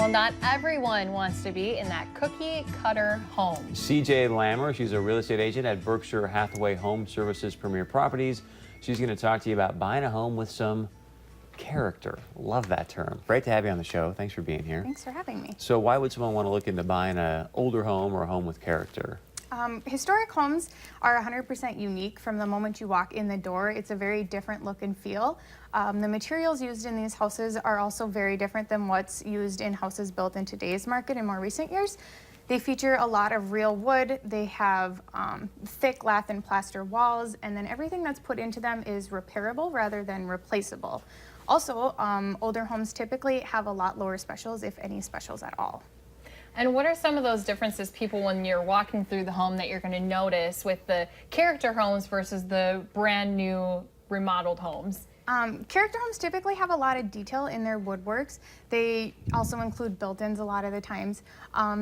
Well, not everyone wants to be in that cookie cutter home. CJ Lammer, she's a real estate agent at Berkshire Hathaway HomeServices Premier Properties. She's going to talk to you about buying a home with some character. Love that term. Great to have you on the show. Thanks for being here. Thanks for having me. So why would someone want to look into buying an older home or a home with character? Historic homes are 100% unique from the moment you walk in the door. It's a very different look and feel. The materials used in these houses are also very different than what's used in houses built in today's market in more recent years. They feature a lot of real wood. They have thick lath and plaster walls, and then everything that's put into them is repairable rather than replaceable. Also, older homes typically have a lot lower specials, if any specials at all. And what are some of those differences, people, when you're walking through the home that you're going to notice with the character homes versus the brand new remodeled homes? Character homes typically have a lot of detail in their woodworks. They also include built-ins a lot of the times.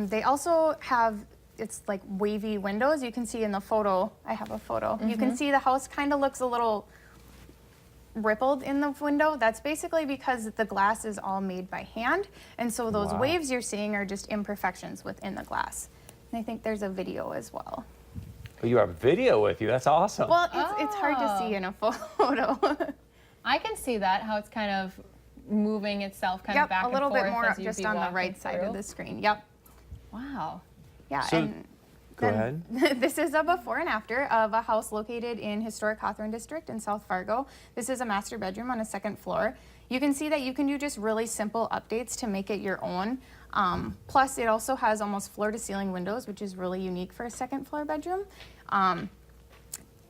They also have, it's like wavy windows. You can see in the photo, I have a photo. You can see the house kind of looks a little rippled in the window. That's basically because the glass is all made by hand, and so those waves you're seeing are just imperfections within the glass. And I think there's a video as well. Oh, you have video with you. That's awesome. Well, it's hard to see in a photo. I can see that, how it's kind of moving itself kind of back and forth. A little bit more as just on the right side of the screen. Yep. Wow. Yeah. So, and go ahead. This is a before and after of a house located in historic Hawthorne District in South Fargo. This is a master bedroom on a second floor. You can see that you can do just really simple updates to make it your own. Plus, it also has almost floor-to-ceiling windows, which is really unique for a second floor bedroom.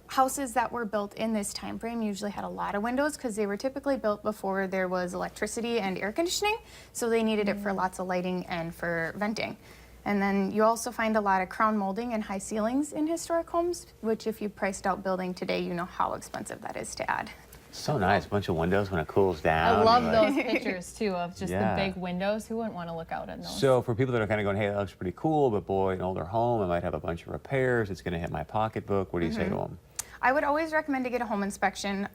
Houses that were built in this time frame usually had a lot of windows because they were typically built before there was electricity and air conditioning, so they needed it for lots of lighting and for venting. And then you also find a lot of crown molding and high ceilings in historic homes, which if you priced out building today, you know how expensive that is to add. So nice. A bunch of windows when it cools down. I love those pictures too of just the big windows. Who wouldn't want to look out at those? So for people that are kind of going, hey, that looks pretty cool, but boy, an older home, I might have a bunch of repairs. It's going to hit my pocketbook. What do you say to them? I would always recommend to get a home inspection.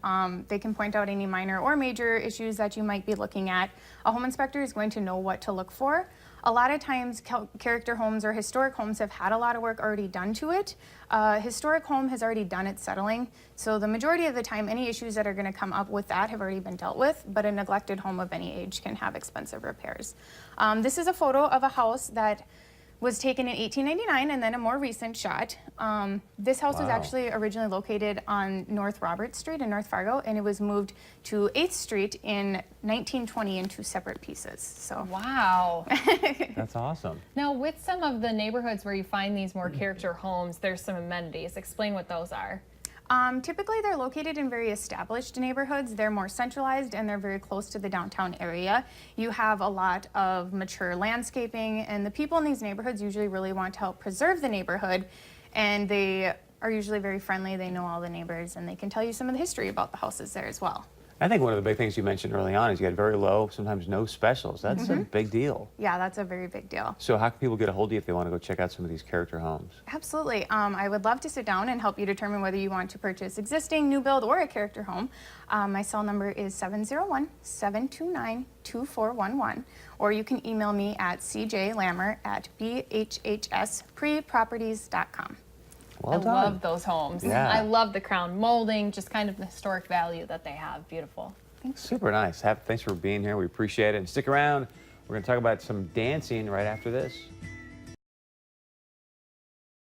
They can point out any minor or major issues that you might be looking at. A home inspector is going to know what to look for. A lot of times character homes or historic homes have had a lot of work already done to it. Historic home has already done its settling, so the majority of the time any issues that are going to come up with that have already been dealt with, but a neglected home of any age can have expensive repairs. This is a photo of a house that was taken in 1899 and then a more recent shot. This house was actually originally located on North Robert Street in North Fargo, and it was moved to 8th Street in 1920 in two separate pieces. So wow. That's awesome. Now, with some of the neighborhoods where you find these more character homes, there's some amenities. Explain what those are. Typically, they're located in very established neighborhoods. They're more centralized and they're very close to the downtown area. You have a lot of mature landscaping, and the people in these neighborhoods usually really want to help preserve the neighborhood, and they are usually very friendly. They know all the neighbors, and they can tell you some of the history about the houses there as well. I think one of the big things you mentioned early on is you had very low, sometimes no specials. That's a big deal. Yeah, that's a very big deal. So how can people get a hold of you if they want to go check out some of these character homes? Absolutely. I would love to sit down and help you determine whether you want to purchase existing, new build, or a character home. My cell number is 701-729-2411, or you can email me at cjlammer@bhhspreproperties.com. Well done. I love those homes. Yeah. I love the crown molding, just kind of the historic value that they have. Beautiful. Super nice. Thanks for being here. We appreciate it. And stick around. We're going to talk about some dancing right after this.